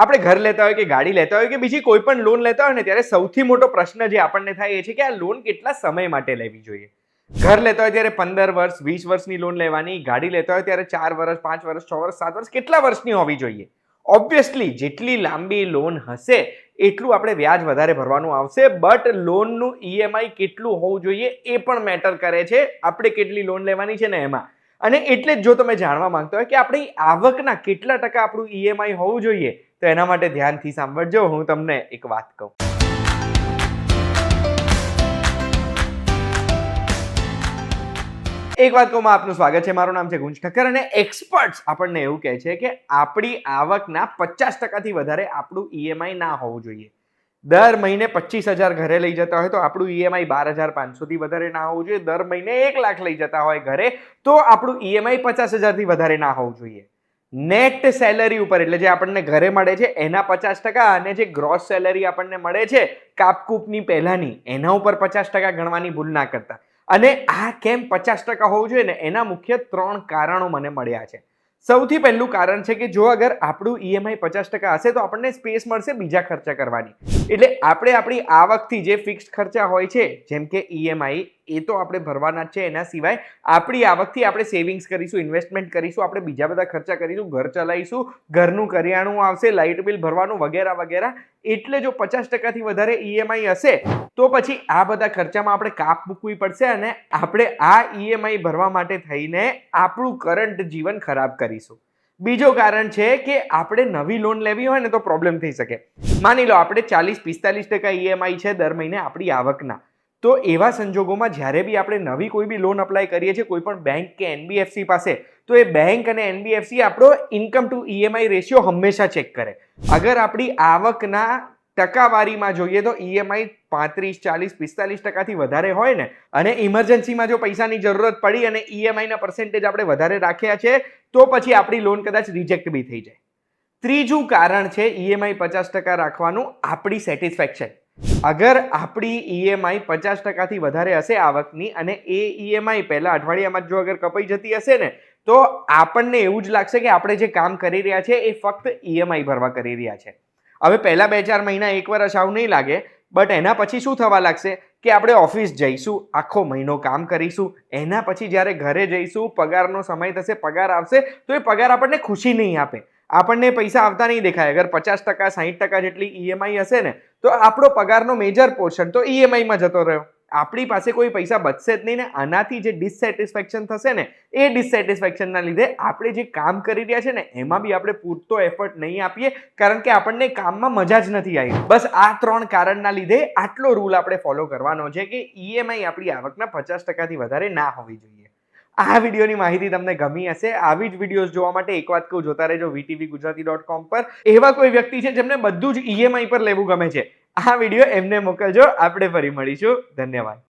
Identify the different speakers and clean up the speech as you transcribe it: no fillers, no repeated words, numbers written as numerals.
Speaker 1: આપણે ઘર લેતા હોય કે ગાડી લેતા હોય કે બીજી કોઈ પણ લોન લેતા હોય ને ત્યારે સૌથી મોટો પ્રશ્ન જે આપણને થાય એ છે કે આ લોન કેટલા સમય માટે લેવી જોઈએ. ઘર લેતા હોય ત્યારે 15 વર્ષ 20 વર્ષની લોન લેવાની, ગાડી લેતા હોય ત્યારે 4 વર્ષ 5 વર્ષ 6 વર્ષ 7 વર્ષ કેટલા વર્ષની હોવી જોઈએ. ઓબ્વિયસલી જેટલી લાંબી લોન હશે એટલું આપણે વ્યાજ વધારે ભરવાનું આવશે, બટ લોનનું ઈએમઆઈ કેટલું હોવું જોઈએ એ પણ મેટર કરે છે આપણે કેટલી લોન લેવાની છે ને એમાં. અને એટલે જ જો તમે જાણવા માંગતા હોય કે આપણી આવકના કેટલા ટકા આપણું ઈએમઆઈ હોવું જોઈએ તો એના માટે ધ્યાનથી સાંભળજો, હું તમને એક વાત કહું. એક વાત કહું, આપનું સ્વાગત છે. મારું નામ છે ગુંજ ઠક્કર અને એક્સપર્ટ્સ આપણને એવું કહે છે કે આપણી આવકના 50% વધારે આપણું ઈએમઆઈ ના હોવું જોઈએ. દર મહિને 25,000 ઘરે લઈ જતા હોય તો આપણું ઈએમઆઈ 12,500 થી વધારે ના હોવું જોઈએ. દર મહિને 1 લાખ લઈ જતા હોય ઘરે તો આપણું ઈએમઆઈ 50,000 થી વધારે ના હોવું જોઈએ. નેટ સેલરી ઉપર એટલે જે આપણને ઘરે મળે છે એના 50% અને જે ગ્રોસ સેલરી આપણને મળે છે કાપકૂપની પહેલાની એના ઉપર 50% ગણવાની ભૂલ ના કરતા. અને આ કેમ 50% હોવું જોઈએ ને એના મુખ્ય 3 કારણો મને મળ્યા છે. સૌથી પહેલું કારણ છે કે જો અગર આપણું ઈએમઆઈ 50% હશે તો આપણને સ્પેસ મળશે બીજા ખર્ચા કરવાની. એટલે આપણે આપણી આવકથી જે ફિક્સ્ડ ખર્ચા હોય છે જેમ કે ઈએમઆઈ એ તો આપણે ભરવાના જ છે, એના સિવાય આપણી આવકથી આપણે સેવિંગ્સ કરીશું, ઇન્વેસ્ટમેન્ટ કરીશું, આપણે બીજા બધા ખર્ચા કરીશું, ઘર ચલાવીશું, ઘરનું કરિયાણું આવશે, લાઇટ બિલ ભરવાનું વગેરે વગેરે. એટલે જો 50% થી વધારે ઈએમઆઈ હશે તો પછી આ બધા ખર્ચામાં આપણે કાપ મૂકવી પડશે અને આપણે આ ઈએમઆઈ ભરવા માટે થઈને આપણું કરંટ જીવન ખરાબ કરીશું. બીજો કારણ છે કે આપણે નવી લોન લેવી હોય ને તો પ્રોબ્લેમ થઈ શકે. માની લો આપણે 40-45% ઈએમઆઈ છે દર મહિને આપણી આવકના, તો એવા સંજોગોમાં જ્યારે બી આપણે નવી કોઈ બી લોન અપ્લાય કરીએ છીએ કોઈ પણ બેંક કે એનબીએફસી પાસે, તો એ બેંક અને એનબીએફસી આપણો ઇન્કમ ટુ ઈએમઆઈ રેશિયો હંમેશા ચેક કરે. અગર આપણી આવકના ટકાવારીમાં જોઈએ તો ઈએમઆઈ 35-40-45% થી વધારે હોય ને અને ઇમરજન્સીમાં જો પૈસાની જરૂરત પડી અને ઈએમઆઈના પર્સન્ટેજ આપણે વધારે રાખ્યા છે તો પછી આપણી લોન કદાચ રિજેક્ટ બી થઈ જાય. ત્રીજું કારણ છે ઈએમઆઈ 50% રાખવાનું, આપણી સેટિસ્ફેક્શન. અગર આપણી ઈએમઆઈ 50% થી વધારે હશે આવકની અને એ ઈએમઆઈ પહેલા અઠવાડિયામાં જો અગર કપાઈ જતી હશે ને તો આપણને એવું જ લાગશે કે આપણે જે કામ કરી રહ્યા છે એ ફક્ત ઈએમઆઈ ભરવા કરી રહ્યા છે. હવે પહેલા 2-4 મહિના 1 વર્ષ આવું નહીં લાગે, બટ એના પછી શું થવા લાગશે કે આપણે ઓફિસ જઈશું, આખો મહિનો કામ કરીશું, એના પછી જ્યારે ઘરે જઈશું, પગારનો સમય થશે, પગાર આવશે તો એ પગાર આપણને ખુશી નહીં આપે, આપણને પૈસા આવતા નહીં દેખાય. અગર 50% 60% જેટલી ઈએમઆઈ હશે ને તો આપણો પગારનો મેજર પોર્શન તો ઈએમઆઈમાં જતો રહ્યો, આપણી પાસે કોઈ પૈસા બચશે જ નહીં ને આનાથી જે ડિસસેટિસ્ફેક્શન થશે ને એ ડિસસેટિસ્ફેક્શનના લીધે આપણે જે કામ કરી રહ્યા છે ને એમાં બી આપણે પૂરતો એફર્ટ નહીં આપીએ કારણ કે આપણને કામમાં મજા જ નથી આવી. બસ આ 3 કારણના લીધે આટલો રૂલ આપણે ફોલો કરવાનો છે કે ઈએમઆઈ આપણી આવકના 50% થી વધારે ના હોવી જોઈએ. આ વિડીયોની માહિતી તમને ગમી હશે. આવી જ વિડીયોઝ જોવા માટે એક વાત કહું, જોતા રહેજો vtvgujarati.com પર. એવા કોઈ વ્યક્તિ છે જેમને બધું જ ઈએમઆઈ પર લેવું ગમે છે, આ વિડીયો એમને મોકલજો. આપણે ફરી મળીશું. ધન્યવાદ.